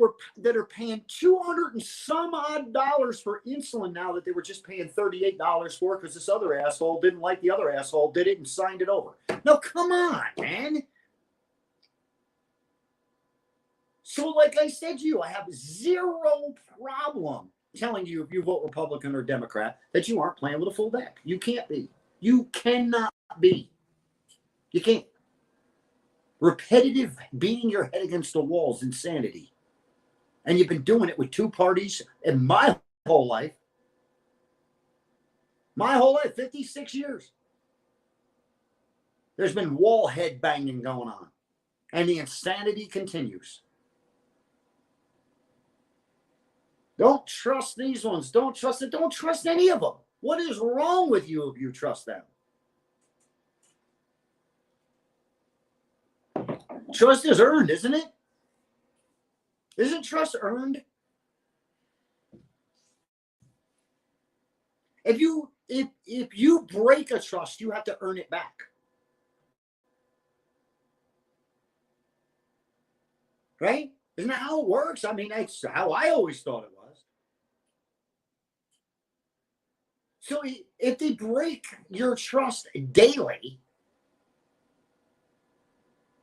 are paying $200 and some odd for insulin now that they were just paying $38 for because this other asshole didn't like the other asshole, did it and signed it over. No, come on, man. So like I said to you, I have zero problem telling you if you vote Republican or Democrat that you aren't playing with a full deck. You can't be. You cannot be. You can't. Repetitive beating your head against the wall is insanity. And you've been doing it with 2 parties in my whole life. My whole life, 56 years. There's been wall head banging going on. And the insanity continues. Don't trust these ones. Don't trust it. Don't trust any of them. What is wrong with you if you trust them? Trust is earned, isn't it? Isn't trust earned? If you break a trust, you have to earn it back. Right? Isn't that how it works? I mean, that's how I always thought it was. So if they break your trust daily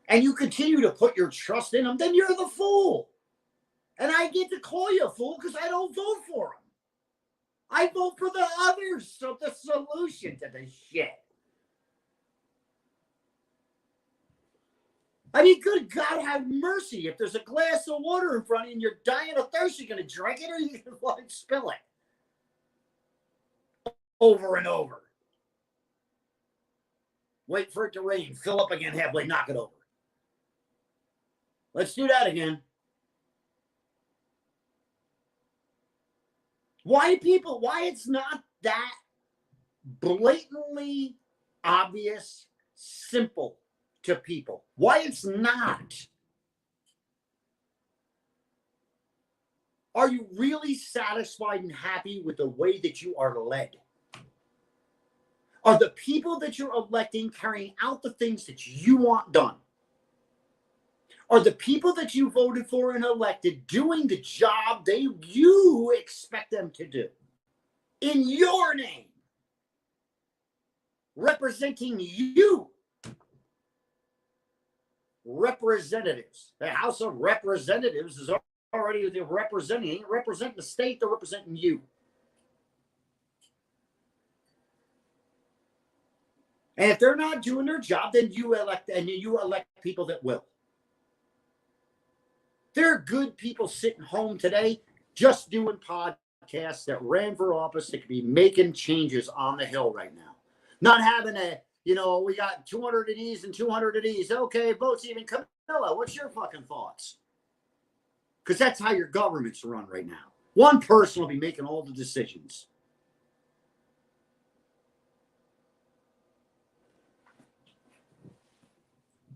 and you continue to put your trust in them, then you're the fool. And I get to call you a fool because I don't vote for them. I vote for the others, so the solution to this shit. I mean, good God, have mercy. If there's a glass of water in front of you and you're dying of thirst, you're going to drink it or you're going to let it spill it? Over and over. Wait for it to rain. Fill up again halfway. Knock it over. Let's do that again. Why it's not that blatantly obvious, simple to people? Why it's not? Are you really satisfied and happy with the way that you are led? Are the people that you're electing carrying out the things that you want done? Are the people that you voted for and elected doing the job you expect them to do? In your name. Representing you. Representatives. The House of Representatives is already representing the state, they're representing you. And if they're not doing their job, then you elect people that will. There are good people sitting home today just doing podcasts that ran for office that could be making changes on the Hill right now. Not having we got 200 of these and 200 of these. Okay, votes even. Camilla, what's your fucking thoughts? Because that's how your government's run right now. One person will be making all the decisions.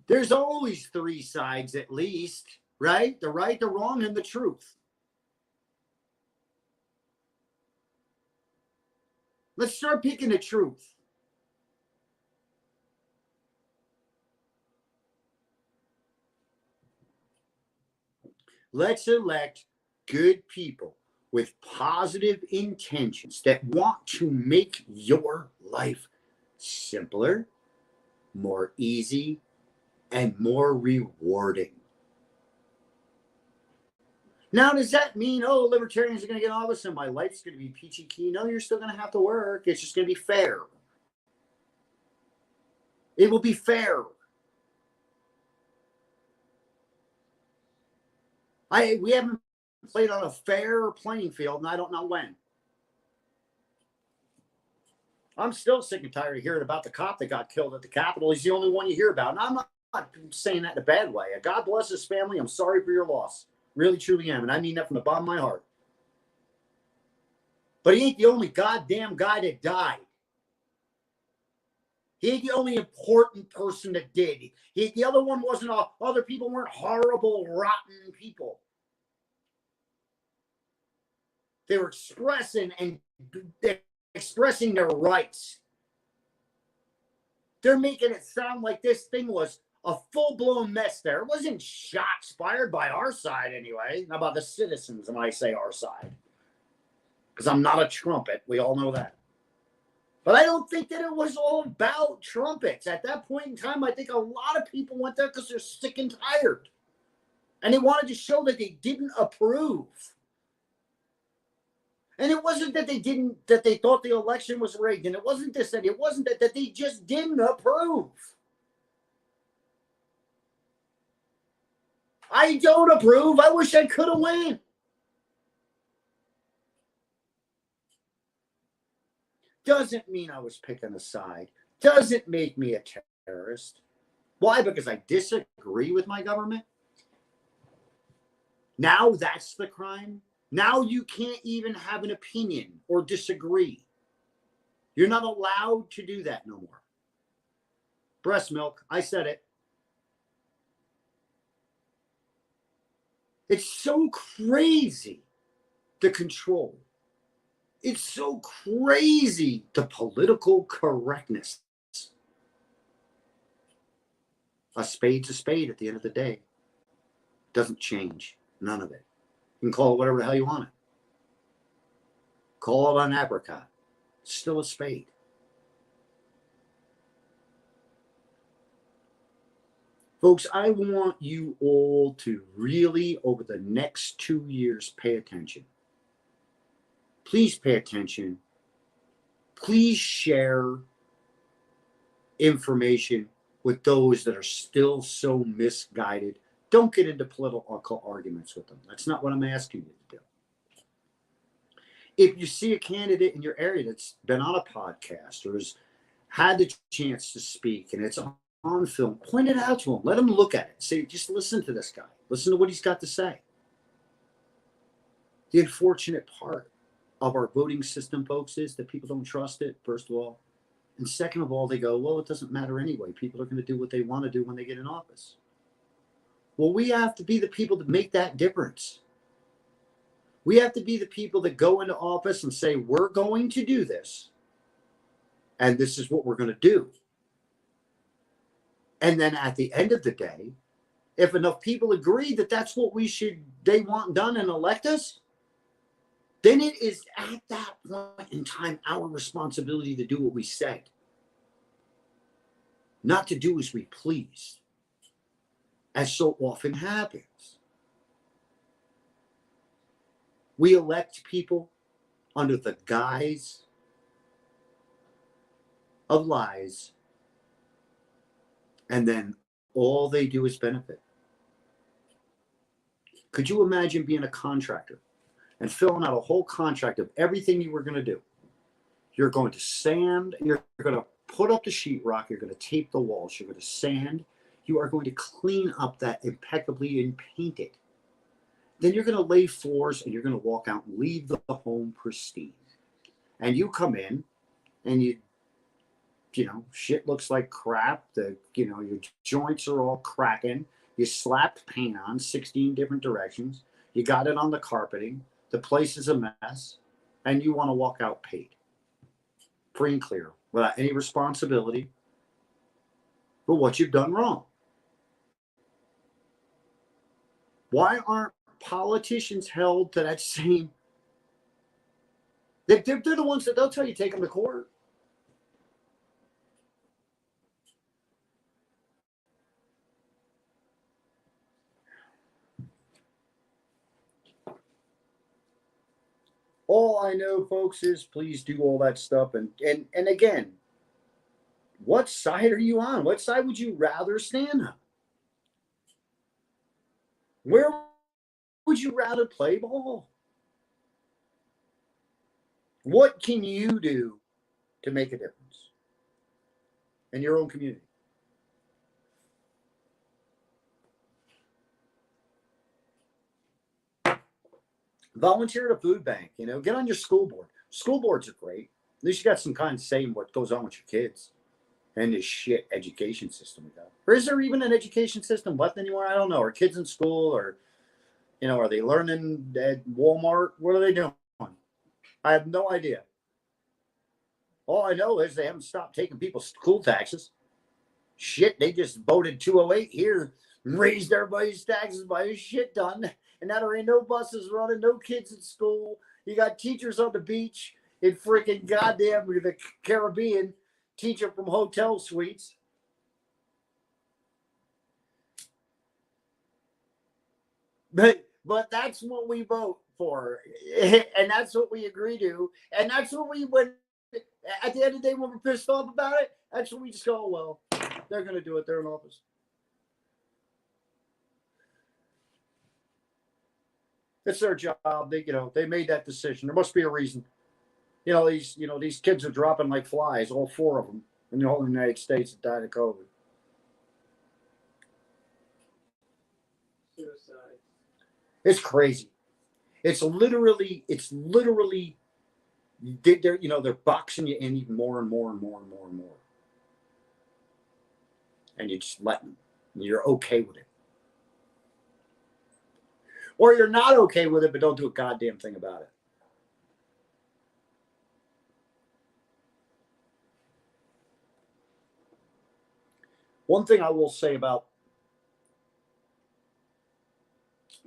There's always 3 sides at least, right? The right, the wrong, and the truth. Let's start picking the truth. Let's elect good people. with positive intentions that want to make your life simpler, more easy, and more rewarding. Now, does that mean, oh, libertarians are going to get office and my life's going to be peachy keen? No, you're still going to have to work. It's just going to be fair. It will be fair. We haven't played on a fair playing field, and I don't know when. I'm still sick and tired of hearing about the cop that got killed at the Capitol. He's the only one you hear about. And I'm not saying that in a bad way. God bless his family. I'm sorry for your loss. Really, truly am. And I mean that from the bottom of my heart. But he ain't the only goddamn guy that died. He ain't the only important person that did. The other one wasn't, other people weren't horrible, rotten people. They were expressing their rights. They're making it sound like this thing was a full-blown mess there. It wasn't shots fired by our side anyway. How about the citizens when I say our side? Because I'm not a trumpet. We all know that. But I don't think that it was all about trumpets. At that point in time, I think a lot of people went there because they're sick and tired. And they wanted to show that they didn't approve. And it wasn't that they thought the election was rigged. And it wasn't that they just didn't approve. I don't approve. I wish I could have won. Doesn't mean I was picking a side. Doesn't make me a terrorist. Why? Because I disagree with my government? Now that's the crime? Now you can't even have an opinion or disagree. You're not allowed to do that no more. Breast milk, I said it. It's so crazy, the control. It's so crazy, the political correctness. A spade's a spade at the end of the day. Doesn't change. None of it. You can call it whatever the hell you want it. Call it an apricot. It's still a spade. Folks, I want you all to really, over the next 2 years, pay attention. Please pay attention. Please share information with those that are still so misguided. Don't get into political arguments with them. That's not what I'm asking you to do. If you see a candidate in your area that's been on a podcast or has had the chance to speak and it's on film, point it out to him. Let him look at it. Say, just listen to this guy. Listen to what he's got to say. The unfortunate part of our voting system, folks, is that people don't trust it, first of all. And second of all, they go, well, it doesn't matter anyway. People are going to do what they want to do when they get in office. Well, we have to be the people that make that difference. We have to be the people that go into office and say, we're going to do this. And this is what we're going to do. And then at the end of the day, if enough people agree that that's what they want done and elect us, then it is at that point in time our responsibility to do what we said. Not to do as we please, as so often happens. We elect people under the guise of lies, and then all they do is benefit. Could you imagine being a contractor and filling out a whole contract of everything you were going to do? You're going to sand, you're going to put up the sheetrock, you're going to tape the walls, you're going to sand, you are going to clean up that impeccably and paint it. Then you're going to lay floors and you're going to walk out and leave the home pristine. And you come in and you know, shit looks like crap. Your joints are all cracking. You slapped paint on 16 different directions. You got it on the carpeting. The place is a mess. And you want to walk out paid. Free and clear. Without any responsibility for what you've done wrong. Why aren't politicians held to that same They're the ones that they'll tell you take them to court. All I know, folks, is please do all that stuff. And again, what side are you on? What side would you rather stand on? Where would you rather play ball? What can you do to make a difference in your own community? Volunteer at a food bank, get on your school board. School boards are great. At least you got some kind of say in what goes on with your kids and this shit education system we got. Or is there even an education system left anymore? I don't know. Are kids in school, or are they learning at Walmart? What are they doing? I have no idea. All I know is they haven't stopped taking people's school taxes. Shit, they just voted 208 here and raised everybody's taxes by a shit ton. And now there ain't no buses running, no kids in school. You got teachers on the beach in freaking goddamn the Caribbean teaching from hotel suites. But that's what we vote for. And that's what we agree to. And that's what we would, at the end of the day, when we're pissed off about it, that's when we just go, well, they're going to do it. They're in office. It's their job. They made that decision. There must be a reason. These kids are dropping like flies, all 4 of them in the whole United States that died of COVID. Suicide. It's crazy. It's literally, they're boxing you in even more and more and more and more and more. And you just let them. And you're okay with it. Or you're not okay with it, but don't do a goddamn thing about it. One thing I will say about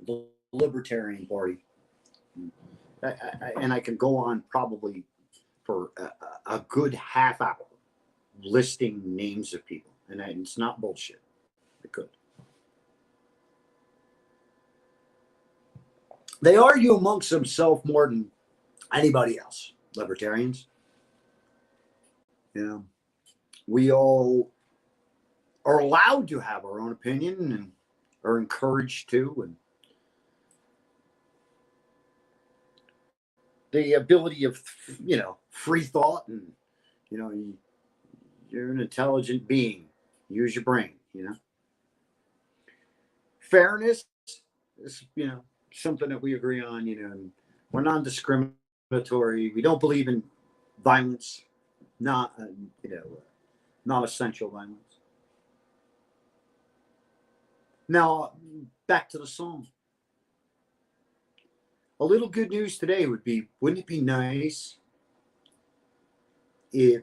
the Libertarian Party, and I can go on probably for a good half hour listing names of people, and it's not bullshit. I could. They argue amongst themselves more than anybody else, libertarians. We all are allowed to have our own opinion and are encouraged to, and the ability of free thought, and you're an intelligent being. Use your brain. Fairness is something that we agree on. And we're non-discriminatory. We don't believe in violence, not essential violence. Now, back to the song. A little good news today would be, wouldn't it be nice if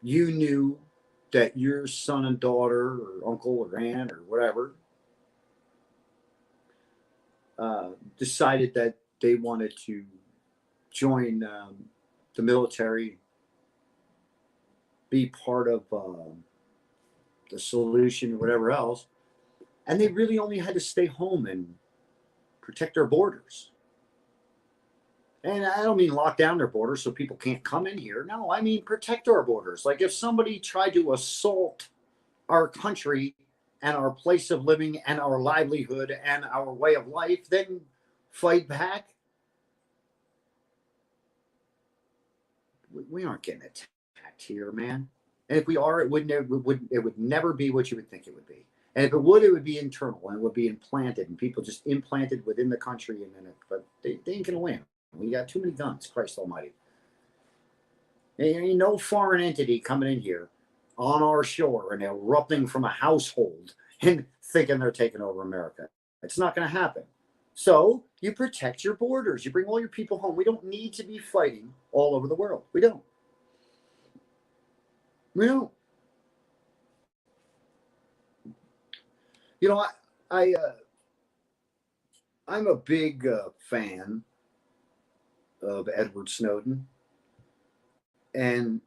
you knew that your son and daughter or uncle or aunt or whatever decided that they wanted to join the military, be part of the solution or whatever else, and they really only had to stay home and protect our borders. And I don't mean lock down their borders so people can't come in here. No, I mean protect our borders. Like if somebody tried to assault our country and our place of living and our livelihood and our way of life, then fight back. We aren't getting attacked here, man. And if we are, it would never be what you would think it would be. And if it would be internal, and it would be implanted, and people just implanted within the country, and then but they ain't gonna win. We got too many guns, Christ Almighty. There ain't no foreign entity coming in here on our shore and erupting from a household and thinking they're taking over America. It's not going to happen. So you protect your borders. You bring all your people home. We don't need to be fighting all over the world. We don't. We don't. I'm a big fan of Edward Snowden. And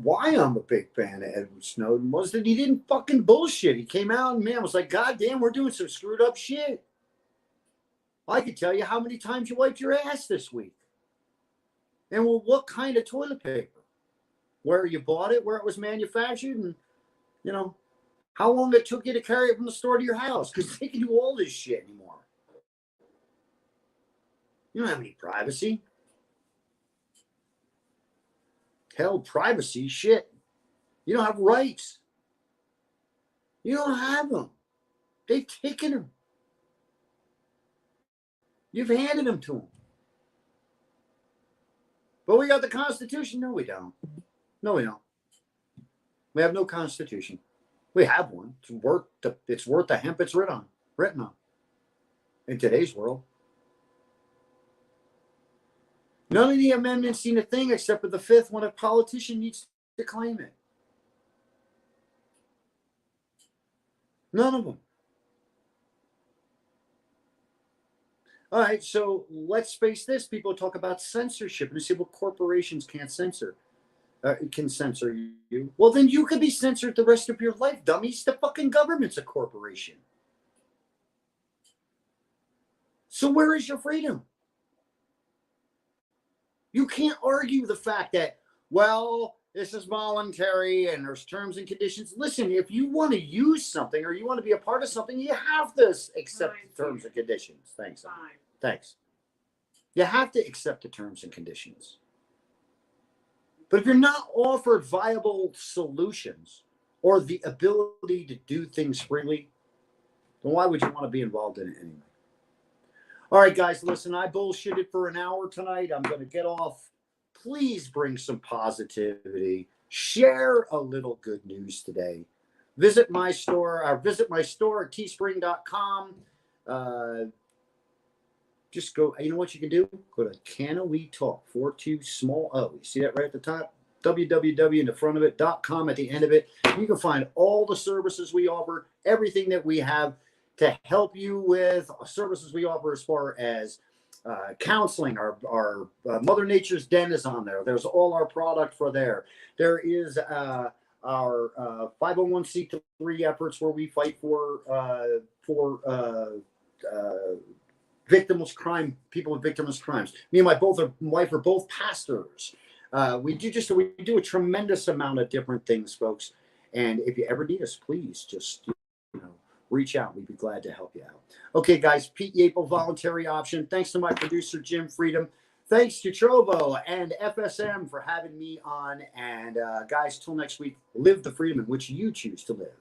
why I'm a big fan of Edward Snowden was that he didn't fucking bullshit. He came out and, man, was like, God damn, we're doing some screwed up shit. I could tell you how many times you wiped your ass this week. And well, what kind of toilet paper? Where you bought it, where it was manufactured, and, you know, how long it took you to carry it from the store to your house, because they can do all this shit anymore. You don't have any privacy. Hell, privacy, shit. You don't have rights. You don't have them. They've taken them. You've handed them to them. But we got the Constitution. No, we don't. No, we don't. We have no Constitution. We have one. It's worth the hemp it's written on in today's world. None of the amendments seem a thing except for the fifth when a politician needs to claim it. None of them. All right, so let's face this. People talk about censorship and they say, well, corporations can't censor. Can censor you. Well, then you could be censored the rest of your life, dummies. The fucking government's a corporation. So where is your freedom? You can't argue the fact that, well, this is voluntary and there's terms and conditions. Listen, if you want to use something or you want to be a part of something, you have to accept the terms and conditions. Thanks. Thanks. You have to accept the terms and conditions. But if you're not offered viable solutions or the ability to do things freely, then why would you want to be involved in it anyway? All right, guys, listen, I bullshitted for an hour tonight. I'm going to get off. Please bring some positivity. Share a little good news today. Visit my store at teespring.com. Just go, you know what you can do? Go to Canna We Talk, 42 small O. You see that right at the top? www in the front of it, .com at the end of it. You can find all the services we offer, everything that we have to help you with services we offer as far as counseling. Our Mother Nature's Den is on there. There's all our product for there. There is our 501c3 efforts where we fight for victimless crime, people with victimless crimes. Me and my wife are both pastors. We do a tremendous amount of different things, folks. And if you ever need us, please just reach out. We'd be glad to help you out. Okay, guys, Pete Yeaple, Voluntary Option. Thanks to my producer, Jim Freedom. Thanks to Trovo and FSM for having me on. And guys, till next week, live the freedom in which you choose to live.